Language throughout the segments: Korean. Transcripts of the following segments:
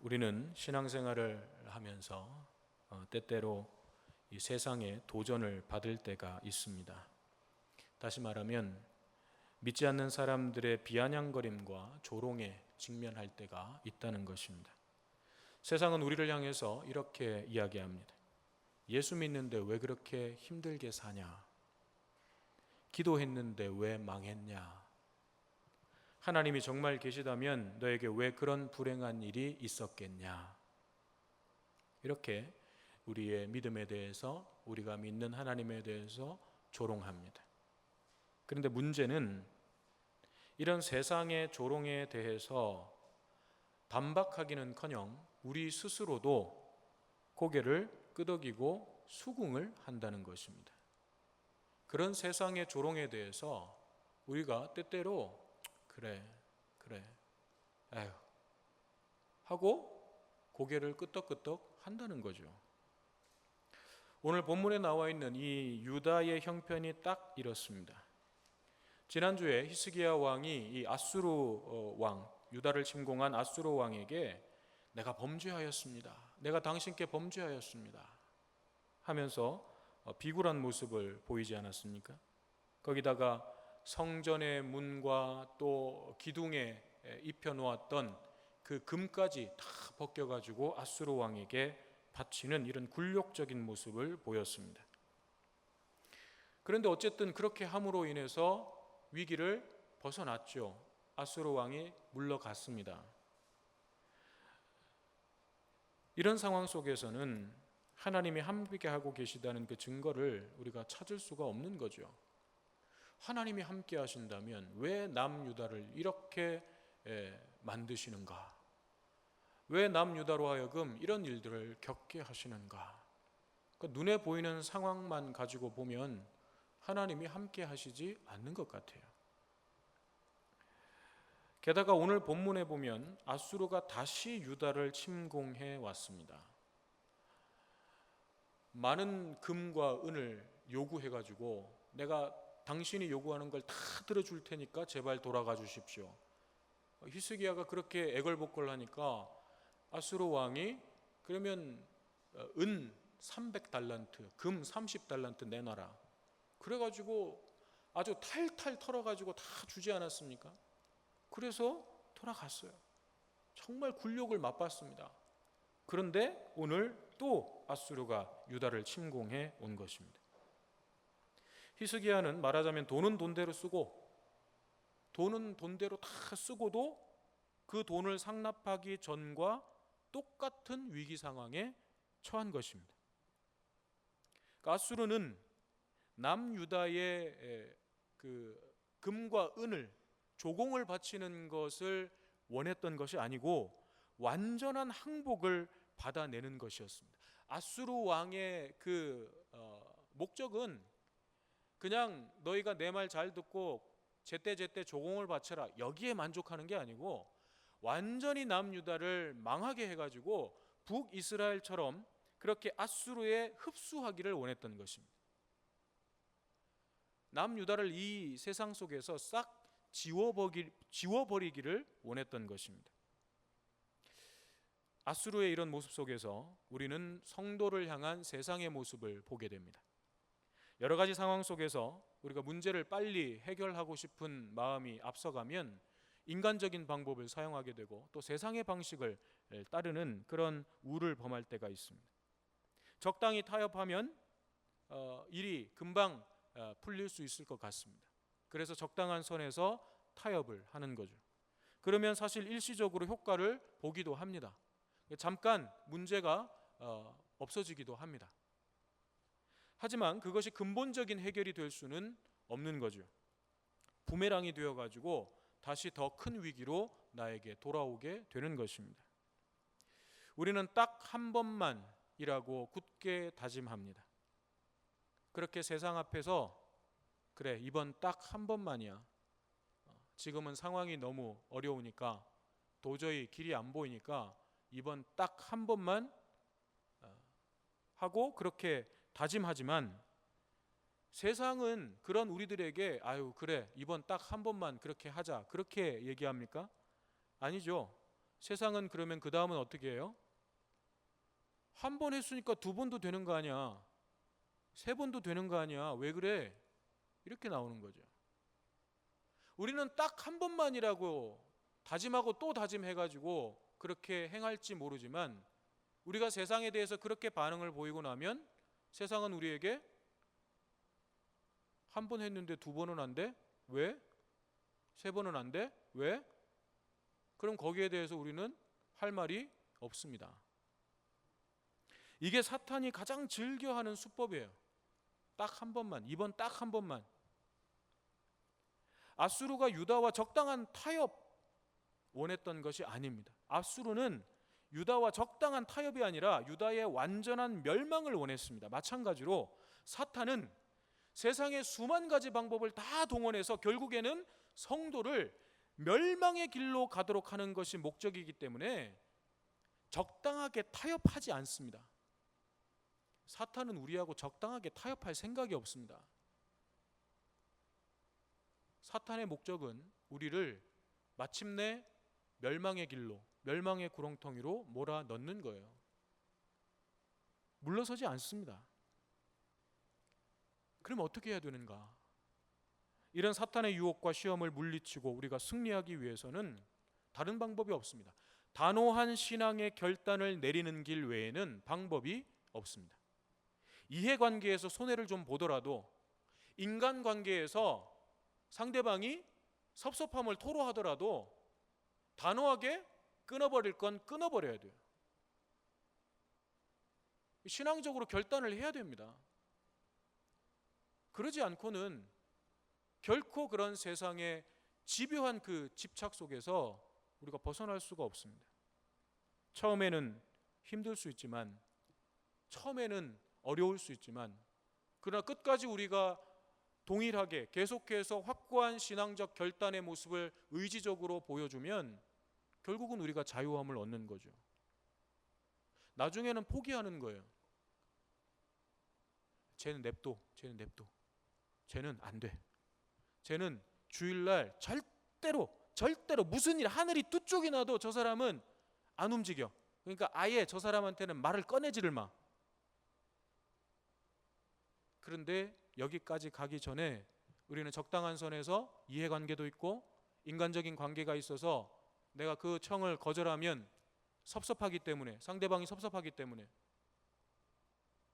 우리는 신앙생활을 하면서 때때로 이 세상에 도전을 받을 때가 있습니다. 다시 말하면 믿지 않는 사람들의 비아냥거림과 조롱에 직면할 때가 있다는 것입니다. 세상은 우리를 향해서 이렇게 이야기합니다. 예수 믿는데 왜 그렇게 힘들게 사냐? 기도했는데 왜 망했냐? 하나님이 정말 계시다면 너에게 왜 그런 불행한 일이 있었겠냐? 이렇게 우리의 믿음에 대해서, 우리가 믿는 하나님에 대해서 조롱합니다. 그런데 문제는 이런 세상의 조롱에 대해서 반박하기는커녕 우리 스스로도 고개를 끄덕이고 수긍을 한다는 것입니다. 그런 세상의 조롱에 대해서 우리가 때때로 그래 에휴 하고 고개를 끄덕끄덕 한다는 거죠. 오늘 본문에 나와 있는 이 유다의 형편이 딱 이렇습니다. 지난주에 히스기야 왕이 이 아수르 왕, 유다를 침공한 아수르 왕에게 내가 범죄하였습니다, 내가 당신께 범죄하였습니다 하면서 비굴한 모습을 보이지 않았습니까? 거기다가 성전의 문과 또 기둥에 입혀놓았던 그 금까지 다 벗겨가지고 아수르 왕에게 바치는 이런 굴욕적인 모습을 보였습니다. 그런데 어쨌든 그렇게 함으로 인해서 위기를 벗어났죠. 아수르 왕이 물러갔습니다. 이런 상황 속에서는 하나님이 함께하고 계시다는 그 증거를 우리가 찾을 수가 없는 거죠. 하나님이 함께 하신다면 왜 남유다를 이렇게 만드시는가? 왜 남유다로 하여금 이런 일들을 겪게 하시는가? 그러니까 눈에 보이는 상황만 가지고 보면 하나님이 함께 하시지 않는 것 같아요. 게다가 오늘 본문에 보면 아수르가 다시 유다를 침공해 왔습니다. 많은 금과 은을 요구해가지고 내가 당신이 요구하는 걸 다 들어줄 테니까 제발 돌아가 주십시오. 히스기야가 그렇게 애걸복걸하니까 아수르 왕이 그러면 은 300달란트, 금 30달란트 내놔라. 그래가지고 아주 탈탈 털어가지고 다 주지 않았습니까? 그래서 돌아갔어요. 정말 굴욕을 맛봤습니다. 그런데 오늘 또 아수르가 유다를 침공해 온 것입니다. 히스기야는 말하자면 돈은 돈대로 쓰고 돈은 돈대로 다 쓰고도 그 돈을 상납하기 전과 똑같은 위기 상황에 처한 것입니다. 아수르는 남유다의 그 금과 은을 조공을 바치는 것을 원했던 것이 아니고 완전한 항복을 받아내는 것이었습니다. 아수르 왕의 그 목적은 그냥 너희가 내 말 잘 듣고 제때제때 조공을 바쳐라, 여기에 만족하는 게 아니고 완전히 남유다를 망하게 해가지고 북이스라엘처럼 그렇게 아수르에 흡수하기를 원했던 것입니다. 남유다를 이 세상 속에서 싹 지워버리기를 원했던 것입니다. 아수르의 이런 모습 속에서 우리는 성도를 향한 세상의 모습을 보게 됩니다. 여러 가지 상황 속에서 우리가 문제를 빨리 해결하고 싶은 마음이 앞서가면 인간적인 방법을 사용하게 되고 또 세상의 방식을 따르는 그런 우를 범할 때가 있습니다. 적당히 타협하면 일이 금방 풀릴 수 있을 것 같습니다. 그래서 적당한 선에서 타협을 하는 거죠. 그러면 사실 일시적으로 효과를 보기도 합니다. 잠깐 문제가 없어지기도 합니다. 하지만 그것이 근본적인 해결이 될 수는 없는 거죠. 부메랑이 되어가지고 다시 더 큰 위기로 나에게 돌아오게 되는 것입니다. 우리는 딱 한 번만이라고 굳게 다짐합니다. 그렇게 세상 앞에서 그래, 이번 딱 한 번만이야. 지금은 상황이 너무 어려우니까 도저히 길이 안 보이니까 이번 딱 한 번만 하고 그렇게 다짐하지만 세상은 그런 우리들에게 아유 그래 이번 딱 한 번만 그렇게 하자 그렇게 얘기합니까? 아니죠. 세상은 그러면 그 다음은 어떻게 해요? 한 번 했으니까 두 번도 되는 거 아니야, 세 번도 되는 거 아니야, 왜 그래? 이렇게 나오는 거죠. 우리는 딱 한 번만이라고 다짐하고 또 다짐해가지고 그렇게 행할지 모르지만, 우리가 세상에 대해서 그렇게 반응을 보이고 나면 세상은 우리에게 한 번 했는데 두 번은 안 돼? 왜? 세 번은 안 돼? 왜? 그럼 거기에 대해서 우리는 할 말이 없습니다. 이게 사탄이 가장 즐겨하는 수법이에요. 딱 한 번만, 이번 딱 한 번만. 앗수르가 유다와 적당한 타협 원했던 것이 아닙니다. 앗수르는 유다와 적당한 타협이 아니라 유다의 완전한 멸망을 원했습니다. 마찬가지로 사탄은 세상의 수만 가지 방법을 다 동원해서 결국에는 성도를 멸망의 길로 가도록 하는 것이 목적이기 때문에 적당하게 타협하지 않습니다. 사탄은 우리하고 적당하게 타협할 생각이 없습니다. 사탄의 목적은 우리를 마침내 멸망의 길로, 멸망의 구렁텅이로 몰아넣는 거예요. 물러서지 않습니다. 그럼 어떻게 해야 되는가? 이런 사탄의 유혹과 시험을 물리치고 우리가 승리하기 위해서는 다른 방법이 없습니다. 단호한 신앙의 결단을 내리는 길 외에는 방법이 없습니다. 이해관계에서 손해를 좀 보더라도, 인간관계에서 상대방이 섭섭함을 토로하더라도 단호하게 끊어버릴 건 끊어버려야 돼요. 신앙적으로 결단을 해야 됩니다. 그러지 않고는 결코 그런 세상의 집요한 그 집착 속에서 우리가 벗어날 수가 없습니다. 처음에는 힘들 수 있지만, 처음에는 어려울 수 있지만, 그러나 끝까지 우리가 동일하게 계속해서 확고한 신앙적 결단의 모습을 의지적으로 보여주면 결국은 우리가 자유함을 얻는 거죠. 나중에는 포기하는 거예요. 쟤는 냅둬, 쟤는 냅둬, 쟤는 안 돼, 쟤는 주일날 절대로 무슨 일, 하늘이 뚜쪽이 나도 저 사람은 안 움직여. 그러니까 아예 저 사람한테는 말을 꺼내지를 마. 그런데 여기까지 가기 전에 우리는 적당한 선에서 이해관계도 있고 인간적인 관계가 있어서 내가 그 청을 거절하면 섭섭하기 때문에, 상대방이 섭섭하기 때문에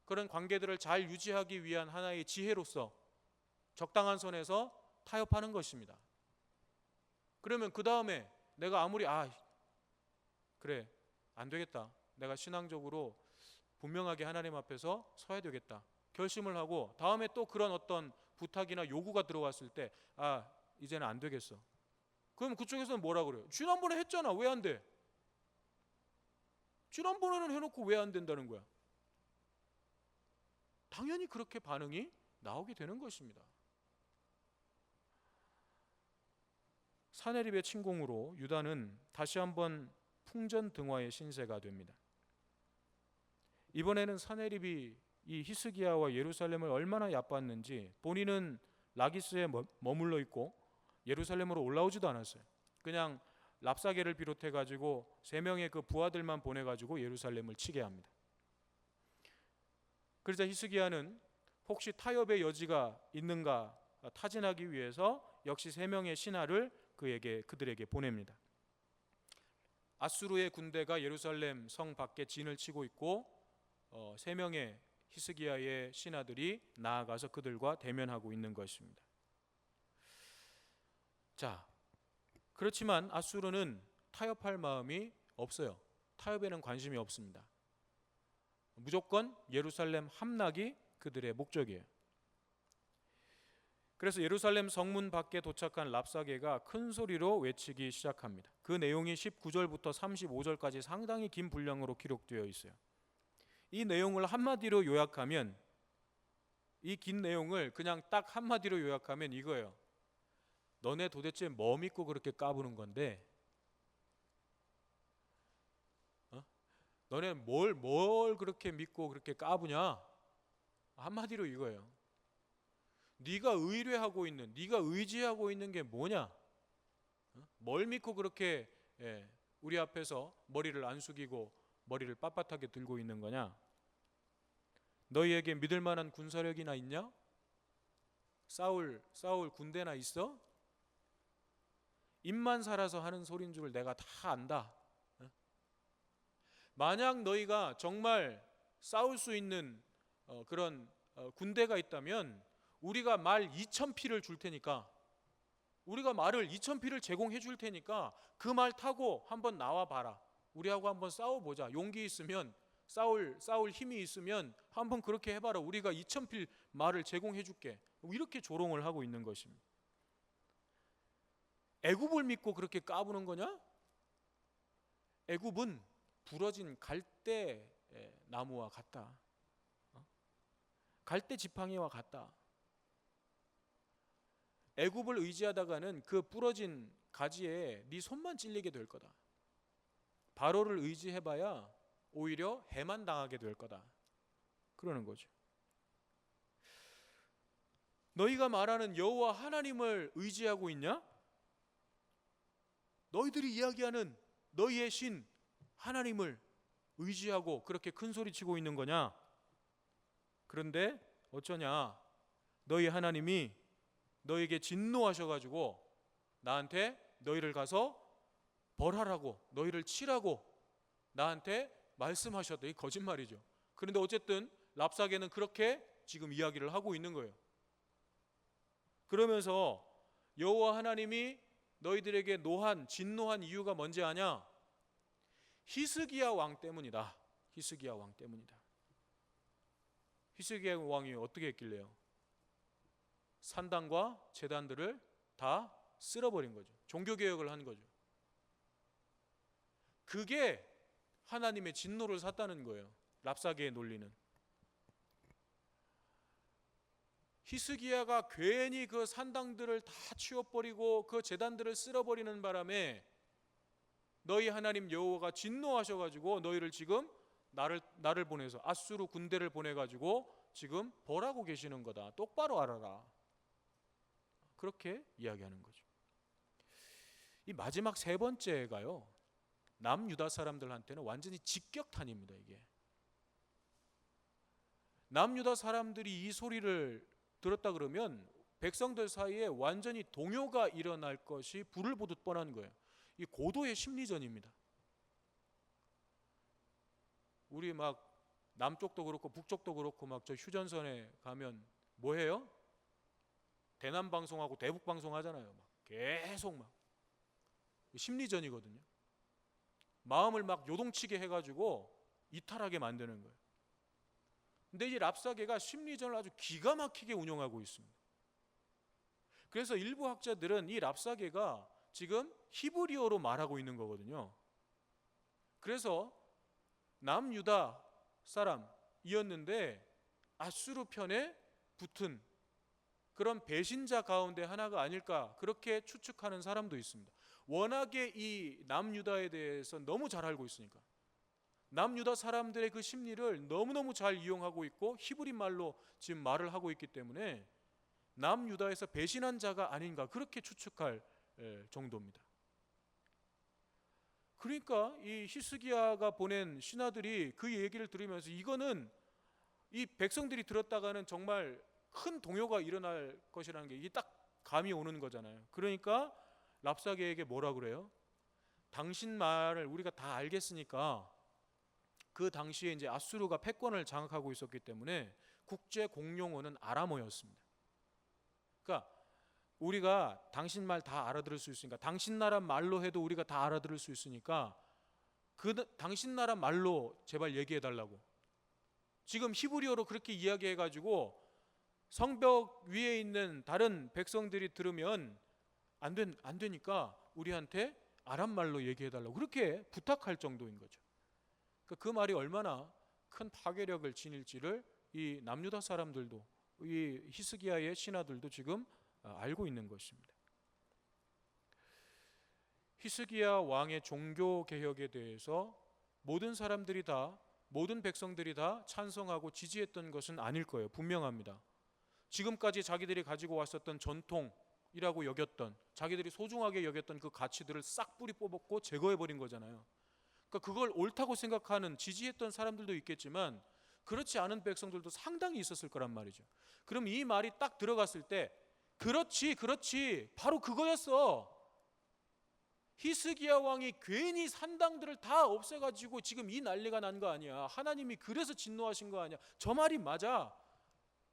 그런 관계들을 잘 유지하기 위한 하나의 지혜로서 적당한 선에서 타협하는 것입니다. 그러면 그 다음에 내가 아무리 그래 안 되겠다, 내가 신앙적으로 분명하게 하나님 앞에서 서야 되겠다 결심을 하고, 다음에 또 그런 어떤 부탁이나 요구가 들어왔을 때 이제는 안 되겠어. 그럼 그쪽에서는 뭐라 그래요? 지난번에 했잖아, 왜 안 돼? 지난번에는 해놓고 왜 안 된다는 거야? 당연히 그렇게 반응이 나오게 되는 것입니다. 사내립의 침공으로 유다는 다시 한번 풍전등화의 신세가 됩니다. 이번에는 사내립이 이 히스기야와 예루살렘을 얼마나 얕봤는지, 본인은 라기스에 머물러 있고 예루살렘으로 올라오지도 않았어요. 그냥 랍사게를 비롯해 가지고 3명의 그 부하들만 보내 가지고 예루살렘을 치게 합니다. 그러자 히스기야는 혹시 타협의 여지가 있는가 타진하기 위해서 역시 3명의 신하를 그들에게 보냅니다. 아수르의 군대가 예루살렘 성 밖에 진을 치고 있고 3명의 히스기야의 신하들이 나아가서 그들과 대면하고 있는 것입니다. 자, 그렇지만 아수르는 타협할 마음이 없어요. 타협에는 관심이 없습니다. 무조건 예루살렘 함락이 그들의 목적이에요. 그래서 예루살렘 성문 밖에 도착한 랍사게가 큰 소리로 외치기 시작합니다. 그 내용이 19절부터 35절까지 상당히 긴 분량으로 기록되어 있어요. 이 내용을 한마디로 요약하면, 이 긴 내용을 그냥 딱 한마디로 요약하면 이거예요. 너네 도대체 뭐 믿고 그렇게 까부는 건데? 너네 뭘 그렇게 믿고 그렇게 까부냐? 한마디로 이거예요. 네가 의뢰하고 있는, 네가 의지하고 있는 게 뭐냐? 뭘 믿고 그렇게 우리 앞에서 머리를 안 숙이고 머리를 빳빳하게 들고 있는 거냐? 너희에게 믿을 만한 군사력이나 있냐? 싸울 군대나 있어? 입만 살아서 하는 소린 줄 내가 다 안다. 만약 너희가 정말 싸울 수 있는 그런 군대가 있다면 우리가 말 2,000피를 줄 테니까, 우리가 말을 2,000피를 제공해 줄 테니까 그 말 타고 한번 나와 봐라. 우리하고 한번 싸워보자. 용기 있으면, 싸울 힘이 있으면 한번 그렇게 해봐라. 우리가 2,000필 말을 제공해 줄게. 이렇게 조롱을 하고 있는 것입니다. 애굽을 믿고 그렇게 까부는 거냐? 애굽은 부러진 갈대 나무와 같다. 갈대 지팡이와 같다. 애굽을 의지하다가는 그 부러진 가지에 네 손만 찔리게 될 거다. 바로를 의지해봐야 오히려 해만 당하게 될 거다. 그러는 거죠. 너희가 말하는 여호와 하나님을 의지하고 있냐? 너희들이 이야기하는 너희의 신 하나님을 의지하고 그렇게 큰 소리 치고 있는 거냐? 그런데 어쩌냐? 너희 하나님이 너에게 진노하셔가지고 나한테 너희를 가서 벌하라고, 너희를 치라고 나한테 말씀하셨다. 이 거짓말이죠. 그런데 어쨌든 랍사게는 그렇게 지금 이야기를 하고 있는 거예요. 그러면서 여호와 하나님이 너희들에게 진노한 이유가 뭔지 아냐? 히스기야 왕 때문이다. 히스기야 왕 때문이다. 히스기야 왕이 어떻게 했길래요? 산당과 제단들을 다 쓸어버린 거죠. 종교개혁을 한 거죠. 그게 하나님의 진노를 샀다는 거예요. 랍사게의 논리는. 히스기야가 괜히 그 산당들을 다 치워버리고 그 제단들을 쓸어버리는 바람에 너희 하나님 여호와가 진노하셔가지고 너희를 지금 나를 보내서 아수르 군대를 보내가지고 지금 벌하고 계시는 거다. 똑바로 알아라. 그렇게 이야기하는 거죠. 이 마지막 세 번째가요, 남유다 사람들한테는 완전히 직격탄입니다. 이게 남유다 사람들이 이 소리를 들었다 그러면 백성들 사이에 완전히 동요가 일어날 것이 불을 보듯 뻔한 거예요. 이 고도의 심리전입니다. 우리 막 남쪽도 그렇고 북쪽도 그렇고 막 저 휴전선에 가면 뭐 해요? 대남 방송하고 대북 방송 하잖아요. 막 계속 막 심리전이거든요. 마음을 막 요동치게 해가지고 이탈하게 만드는 거예요. 근데 이 랍사게가 심리전을 아주 기가 막히게 운영하고 있습니다. 그래서 일부 학자들은 이 랍사게가 지금 히브리어로 말하고 있는 거거든요. 그래서 남유다 사람이었는데 아수르 편에 붙은 그런 배신자 가운데 하나가 아닐까, 그렇게 추측하는 사람도 있습니다. 워낙에 이 남유다에 대해서 너무 잘 알고 있으니까. 남유다 사람들의 그 심리를 너무너무 잘 이용하고 있고 히브리 말로 지금 말을 하고 있기 때문에 남유다에서 배신한 자가 아닌가, 그렇게 추측할 정도입니다. 그러니까 이 히스기야가 보낸 신하들이 그 얘기를 들으면서 이거는 이 백성들이 들었다가는 정말 큰 동요가 일어날 것이라는 게 이게 딱 감이 오는 거잖아요. 그러니까 랍사게에게 뭐라 그래요? 당신 말을 우리가 다 알겠으니까, 그 당시에 이제 아수르가 패권을 장악하고 있었기 때문에 국제 공용어는 아람어였습니다. 그러니까 우리가 당신 말 다 알아들을 수 있으니까, 당신 나라 말로 해도 우리가 다 알아들을 수 있으니까 당신 나라 말로 제발 얘기해 달라고. 지금 히브리어로 그렇게 이야기해 가지고 성벽 위에 있는 다른 백성들이 들으면 안 되니까 우리한테 아람 말로 얘기해 달라고 그렇게 부탁할 정도인 거죠. 그 말이 얼마나 큰 파괴력을 지닐지를 이 남유다 사람들도, 이 히스기야의 신하들도 지금 알고 있는 것입니다. 히스기야 왕의 종교 개혁에 대해서 모든 백성들이 다 찬성하고 지지했던 것은 아닐 거예요. 분명합니다. 지금까지 자기들이 가지고 왔었던 전통, 이라고 여겼던, 자기들이 소중하게 여겼던 그 가치들을 싹 뿌리 뽑았고 제거해버린 거잖아요. 그러니까 그걸 옳다고 생각하는, 지지했던 사람들도 있겠지만 그렇지 않은 백성들도 상당히 있었을 거란 말이죠. 그럼 이 말이 딱 들어갔을 때 그렇지 그렇지 바로 그거였어. 히스기야 왕이 괜히 산당들을 다 없애가지고 지금 이 난리가 난 거 아니야. 하나님이 그래서 진노하신 거 아니야. 저 말이 맞아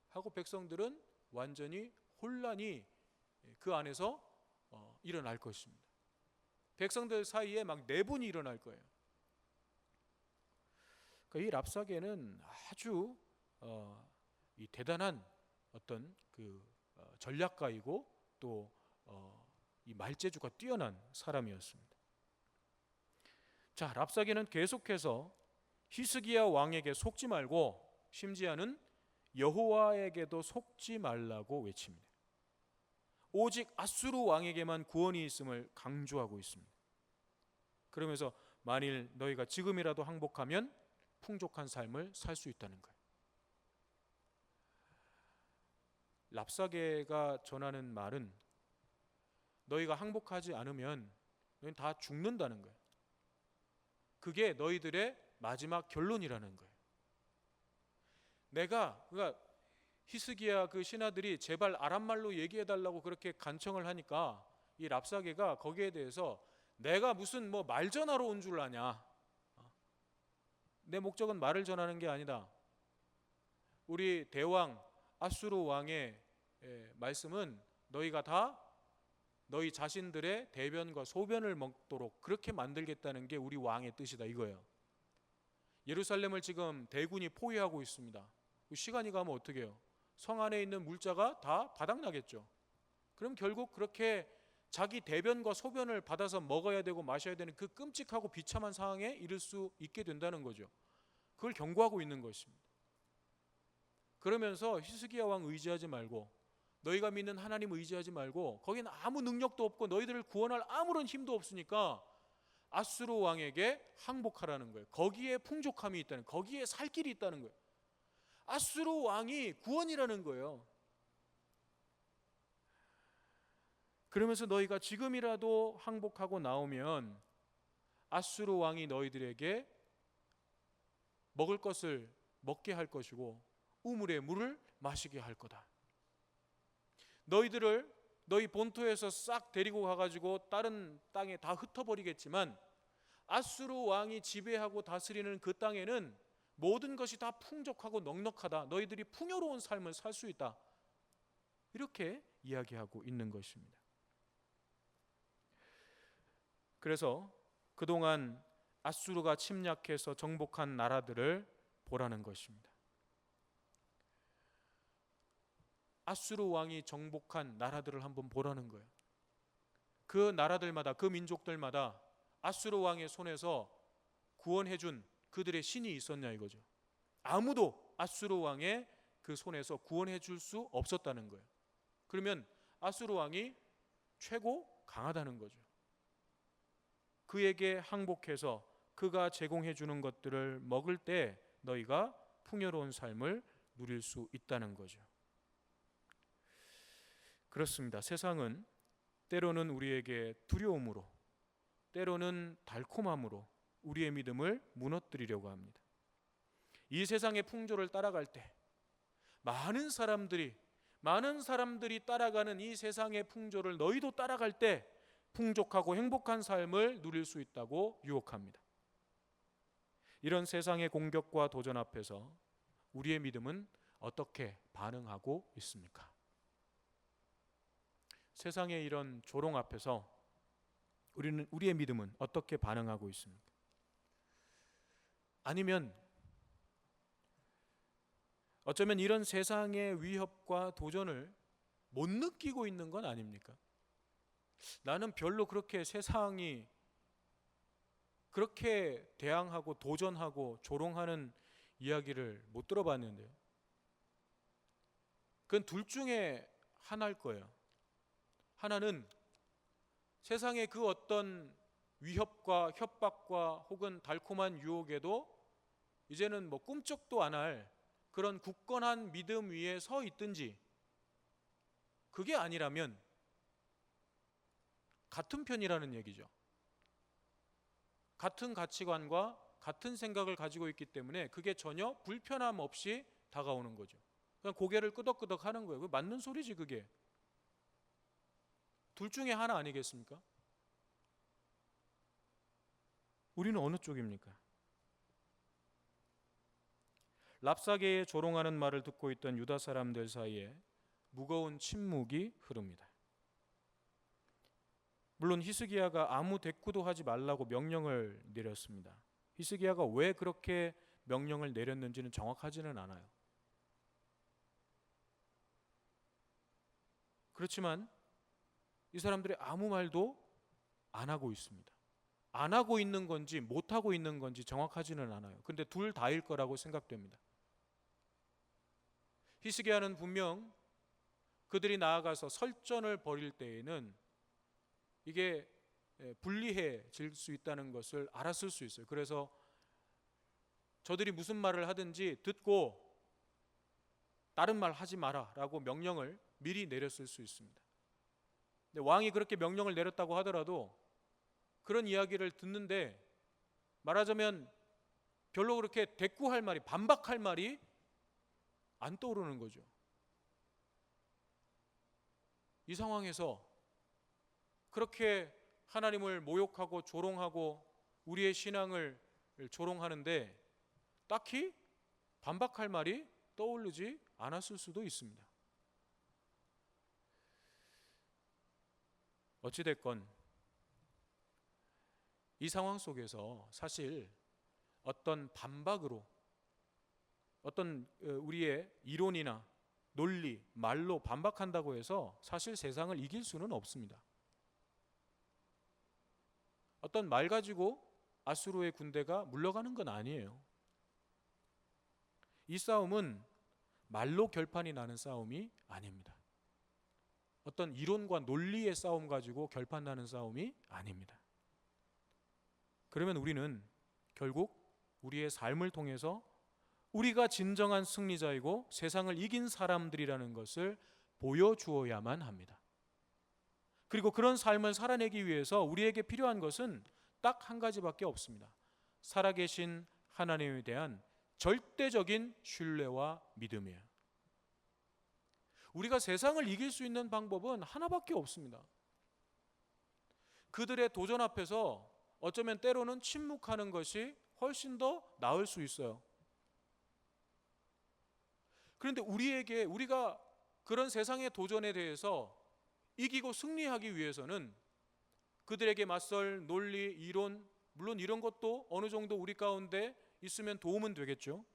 하고 백성들은 완전히 혼란이 그 안에서 일어날 것입니다. 백성들 사이에 막 내분이 일어날 거예요. 그러니까 이 랍사게는 아주 이 대단한 어떤 그 전략가이고 또 이 말재주가 뛰어난 사람이었습니다. 자, 랍사게는 계속해서 히스기야 왕에게 속지 말고 심지어는 여호와에게도 속지 말라고 외칩니다. 오직 아수르 왕에게만 구원이 있음을 강조하고 있습니다. 그러면서 만일 너희가 지금이라도 항복하면 풍족한 삶을 살 수 있다는 거예요. 랍사게가 전하는 말은 너희가 항복하지 않으면 너희는 다 죽는다는 거예요. 그게 너희들의 마지막 결론이라는 거예요. 그러니까 히스기야 그 신하들이 제발 아람말로 얘기해달라고 그렇게 간청을 하니까 이 랍사게가 거기에 대해서 내가 무슨 뭐 말 전하러 온 줄 아냐. 내 목적은 말을 전하는 게 아니다. 우리 대왕 아수르 왕의 말씀은 너희가 다 너희 자신들의 대변과 소변을 먹도록 그렇게 만들겠다는 게 우리 왕의 뜻이다 이거예요. 예루살렘을 지금 대군이 포위하고 있습니다. 시간이 가면 어떻게 해요? 성 안에 있는 물자가 다 바닥나겠죠. 그럼 결국 그렇게 자기 대변과 소변을 받아서 먹어야 되고 마셔야 되는 그 끔찍하고 비참한 상황에 이를 수 있게 된다는 거죠. 그걸 경고하고 있는 것입니다. 그러면서 히스기야 왕 의지하지 말고 너희가 믿는 하나님 의지하지 말고 거기는 아무 능력도 없고 너희들을 구원할 아무런 힘도 없으니까 아수르 왕에게 항복하라는 거예요. 거기에 풍족함이 있다는, 거기에 살 길이 있다는 거예요. 아수르 왕이 구원이라는 거예요. 그러면서 너희가 지금이라도 항복하고 나오면 아수르 왕이 너희들에게 먹을 것을 먹게 할 것이고 우물의 물을 마시게 할 거다. 너희들을 너희 본토에서 싹 데리고 가가지고 다른 땅에 다 흩어버리겠지만 아수르 왕이 지배하고 다스리는 그 땅에는 모든 것이 다 풍족하고 넉넉하다. 너희들이 풍요로운 삶을 살 수 있다. 이렇게 이야기하고 있는 것입니다. 그래서 그동안 아수르가 침략해서 정복한 나라들을 보라는 것입니다. 아수르 왕이 정복한 나라들을 한번 보라는 거예요. 그 나라들마다, 그 민족들마다 아수르 왕의 손에서 구원해준 그들의 신이 있었냐 이거죠. 아무도 아수르 왕의 그 손에서 구원해 줄 수 없었다는 거예요. 그러면 아수르 왕이 최고 강하다는 거죠. 그에게 항복해서 그가 제공해 주는 것들을 먹을 때 너희가 풍요로운 삶을 누릴 수 있다는 거죠. 그렇습니다. 세상은 때로는 우리에게 두려움으로, 때로는 달콤함으로 우리의 믿음을 무너뜨리려고 합니다. 이 세상의 풍조를 따라갈 때 많은 사람들이 따라가는 이 세상의 풍조를 너희도 따라갈 때 풍족하고 행복한 삶을 누릴 수 있다고 유혹합니다. 이런 세상의 공격과 도전 앞에서 우리의 믿음은 어떻게 반응하고 있습니까? 세상의 이런 조롱 앞에서 우리의 믿음은 어떻게 반응하고 있습니까? 아니면 어쩌면 이런 세상의 위협과 도전을 못 느끼고 있는 건 아닙니까? 나는 별로 그렇게 세상이 그렇게 대항하고 도전하고 조롱하는 이야기를 못 들어봤는데요. 그건 둘 중에 하나일 거예요. 하나는 세상의 그 어떤 위협과 협박과 혹은 달콤한 유혹에도 이제는 뭐 꿈쩍도 안 할 그런 굳건한 믿음 위에 서 있든지, 그게 아니라면 같은 편이라는 얘기죠. 같은 가치관과 같은 생각을 가지고 있기 때문에 그게 전혀 불편함 없이 다가오는 거죠. 그냥 고개를 끄덕끄덕 하는 거예요. 그 맞는 소리지 그게. 둘 중에 하나 아니겠습니까? 우리는 어느 쪽입니까? 랍사게에 조롱하는 말을 듣고 있던 유다 사람들 사이에 무거운 침묵이 흐릅니다. 물론 히스기야가 아무 대꾸도 하지 말라고 명령을 내렸습니다. 히스기야가 왜 그렇게 명령을 내렸는지는 정확하지는 않아요. 그렇지만 이 사람들이 아무 말도 안 하고 있습니다. 안 하고 있는 건지 못 하고 있는 건지 정확하지는 않아요. 근데 둘 다일 거라고 생각됩니다. 히스기야는 분명 그들이 나아가서 설전을 벌일 때에는 이게 불리해질 수 있다는 것을 알았을 수 있어요. 그래서 저들이 무슨 말을 하든지 듣고 다른 말 하지 마라 라고 명령을 미리 내렸을 수 있습니다. 근데 왕이 그렇게 명령을 내렸다고 하더라도 그런 이야기를 듣는데 말하자면 별로 그렇게 대꾸할 말이, 반박할 말이 안 떠오르는 거죠. 이 상황에서 그렇게 하나님을 모욕하고 조롱하고 우리의 신앙을 조롱하는데 딱히 반박할 말이 떠오르지 않았을 수도 있습니다. 어찌됐건 이 상황 속에서 사실 어떤 반박으로 어떤 우리의 이론이나 논리, 말로 반박한다고 해서 사실 세상을 이길 수는 없습니다. 어떤 말 가지고 아수르의 군대가 물러가는 건 아니에요. 이 싸움은 말로 결판이 나는 싸움이 아닙니다. 어떤 이론과 논리의 싸움 가지고 결판 나는 싸움이 아닙니다. 그러면 우리는 결국 우리의 삶을 통해서 우리가 진정한 승리자이고 세상을 이긴 사람들이라는 것을 보여주어야만 합니다. 그리고 그런 삶을 살아내기 위해서 우리에게 필요한 것은 딱 한 가지밖에 없습니다. 살아계신 하나님에 대한 절대적인 신뢰와 믿음이에요. 우리가 세상을 이길 수 있는 방법은 하나밖에 없습니다. 그들의 도전 앞에서 어쩌면 때로는 침묵하는 것이 훨씬 더 나을 수 있어요. 그런데 우리가 그런 세상의 도전에 대해서 이기고 승리하기 위해서는 그들에게 맞설 논리, 이론, 물론 이런 것도 어느 정도 우리 가운데 있으면 도움은 되겠죠.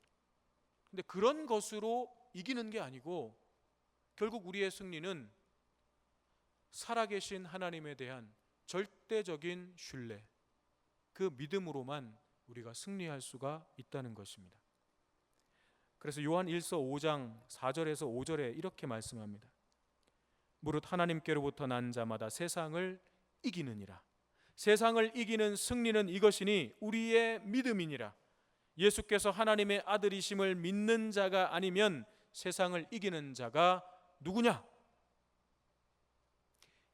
근데 그런 것으로 이기는 게 아니고 결국 우리의 승리는 살아계신 하나님에 대한 절대적인 신뢰, 그 믿음으로만 우리가 승리할 수가 있다는 것입니다. 그래서 요한 1서 5장 4절에서 5절에 이렇게 말씀합니다. 무릇 하나님께로부터 난 자마다 세상을 이기느니라. 세상을 이기는 승리는 이것이니 우리의 믿음이니라. 예수께서 하나님의 아들이심을 믿는 자가 아니면 세상을 이기는 자가 누구냐?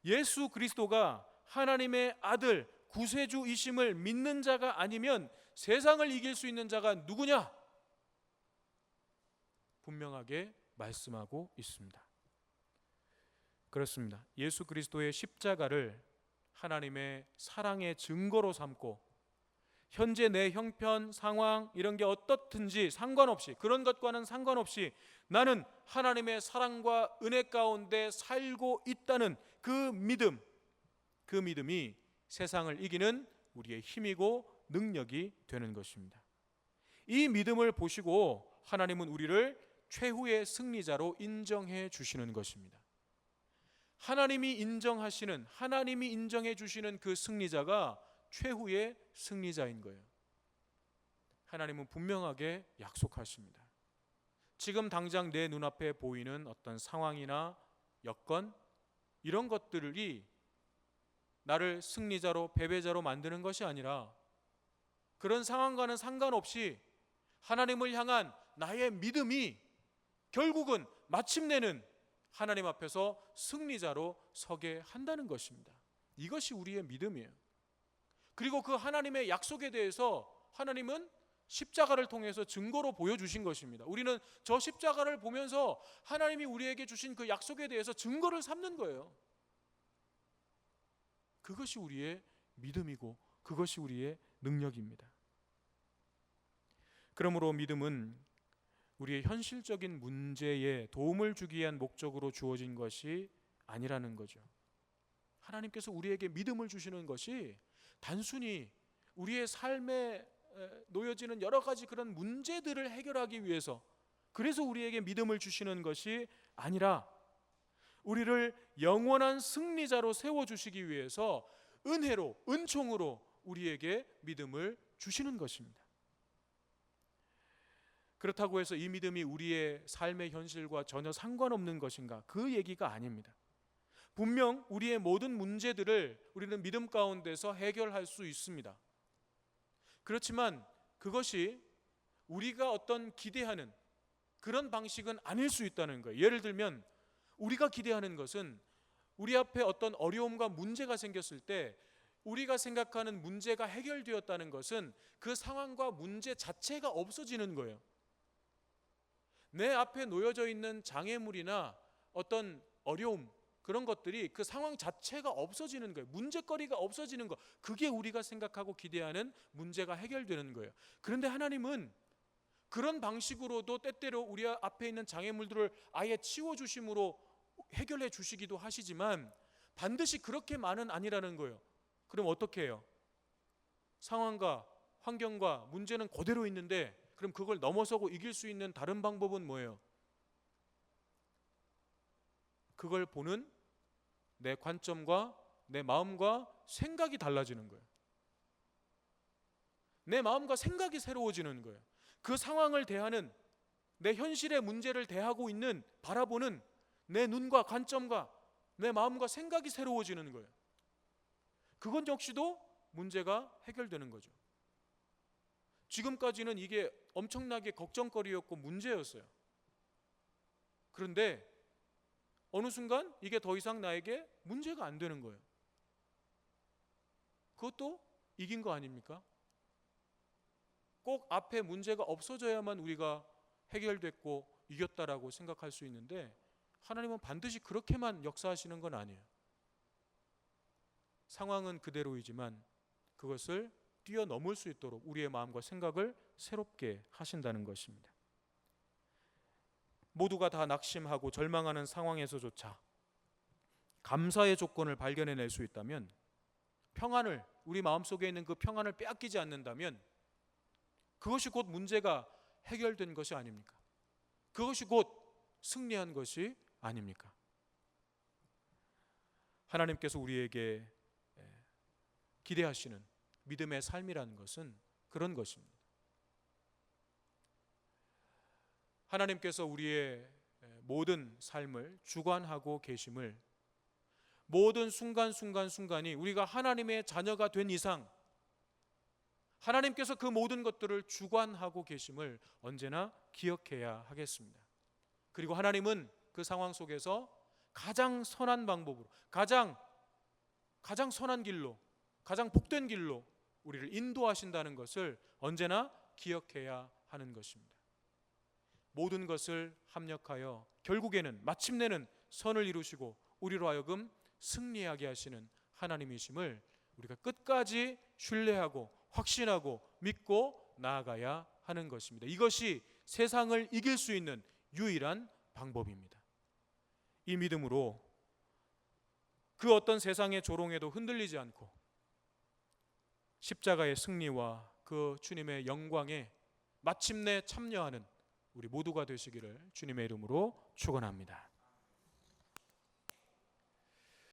예수 그리스도가 하나님의 아들 구세주이심을 믿는 자가 아니면 세상을 이길 수 있는 자가 누구냐? 분명하게 말씀하고 있습니다. 그렇습니다. 예수 그리스도의 십자가를 하나님의 사랑의 증거로 삼고 현재 내 형편, 상황 이런 게 어떻든지 상관없이, 그런 것과는 상관없이 나는 하나님의 사랑과 은혜 가운데 살고 있다는 그 믿음이 세상을 이기는 우리의 힘이고 능력이 되는 것입니다. 이 믿음을 보시고 하나님은 우리를 최후의 승리자로 인정해 주시는 것입니다. 하나님이 인정해 주시는 그 승리자가 최후의 승리자인 거예요. 하나님은 분명하게 약속하십니다. 지금 당장 내 눈앞에 보이는 어떤 상황이나 여건 이런 것들이 나를 승리자로 패배자로 만드는 것이 아니라 그런 상황과는 상관없이 하나님을 향한 나의 믿음이 결국은 마침내는 하나님 앞에서 승리자로 서게 한다는 것입니다. 이것이 우리의 믿음이에요. 그리고 그 하나님의 약속에 대해서 하나님은 십자가를 통해서 증거로 보여주신 것입니다. 우리는 저 십자가를 보면서 하나님이 우리에게 주신 그 약속에 대해서 증거를 삼는 거예요. 그것이 우리의 믿음이고 그것이 우리의 능력입니다. 그러므로 믿음은 우리의 현실적인 문제에 도움을 주기 위한 목적으로 주어진 것이 아니라는 거죠. 하나님께서 우리에게 믿음을 주시는 것이 단순히 우리의 삶에 놓여지는 여러 가지 그런 문제들을 해결하기 위해서, 그래서 우리에게 믿음을 주시는 것이 아니라 우리를 영원한 승리자로 세워주시기 위해서 은혜로, 은총으로 우리에게 믿음을 주시는 것입니다. 그렇다고 해서 이 믿음이 우리의 삶의 현실과 전혀 상관없는 것인가? 그 얘기가 아닙니다. 분명 우리의 모든 문제들을 우리는 믿음 가운데서 해결할 수 있습니다. 그렇지만 그것이 우리가 어떤 기대하는 그런 방식은 아닐 수 있다는 거예요. 예를 들면 우리가 기대하는 것은 우리 앞에 어떤 어려움과 문제가 생겼을 때 우리가 생각하는 문제가 해결되었다는 것은 그 상황과 문제 자체가 없어지는 거예요. 내 앞에 놓여져 있는 장애물이나 어떤 어려움, 그런 것들이 그 상황 자체가 없어지는 거예요. 문제거리가 없어지는 거, 그게 우리가 생각하고 기대하는 문제가 해결되는 거예요. 그런데 하나님은 그런 방식으로도 때때로 우리 앞에 있는 장애물들을 아예 치워주심으로 해결해 주시기도 하시지만 반드시 그렇게만은 아니라는 거예요. 그럼 어떻게 해요? 상황과 환경과 문제는 그대로 있는데 그럼 그걸 넘어서고 이길 수 있는 다른 방법은 뭐예요? 그걸 보는 내 관점과 내 마음과 생각이 달라지는 거예요. 내 마음과 생각이 새로워지는 거예요. 그 상황을 대하는, 내 현실의 문제를 대하고 있는, 바라보는 내 눈과 관점과 내 마음과 생각이 새로워지는 거예요. 그건 역시도 문제가 해결되는 거죠. 지금까지는 이게 엄청나게 걱정거리였고 문제였어요. 그런데 어느 순간 이게 더 이상 나에게 문제가 안 되는 거예요. 그것도 이긴 거 아닙니까? 꼭 앞에 문제가 없어져야만 우리가 해결됐고 이겼다라고 생각할 수 있는데 하나님은 반드시 그렇게만 역사하시는 건 아니에요. 상황은 그대로이지만 그것을 뛰어넘을 수 있도록 우리의 마음과 생각을 새롭게 하신다는 것입니다. 모두가 다 낙심하고 절망하는 상황에서조차 감사의 조건을 발견해낼 수 있다면, 평안을, 우리 마음속에 있는 그 평안을 빼앗기지 않는다면 그것이 곧 문제가 해결된 것이 아닙니까? 그것이 곧 승리한 것이 아닙니까? 하나님께서 우리에게 기대하시는 믿음의 삶이라는 것은 그런 것입니다. 하나님께서 우리의 모든 삶을 주관하고 계심을, 모든 순간순간순간이 우리가 하나님의 자녀가 된 이상 하나님께서 그 모든 것들을 주관하고 계심을 언제나 기억해야 하겠습니다. 그리고 하나님은 그 상황 속에서 가장 선한 방법으로, 가장 선한 길로, 가장 복된 길로 우리를 인도하신다는 것을 언제나 기억해야 하는 것입니다. 모든 것을 합력하여 결국에는, 마침내는 선을 이루시고 우리로 하여금 승리하게 하시는 하나님이심을 우리가 끝까지 신뢰하고 확신하고 믿고 나아가야 하는 것입니다. 이것이 세상을 이길 수 있는 유일한 방법입니다. 이 믿음으로 그 어떤 세상의 조롱에도 흔들리지 않고 십자가의 승리와 그 주님의 영광에 마침내 참여하는 우리 모두가 되시기를 주님의 이름으로 축원합니다.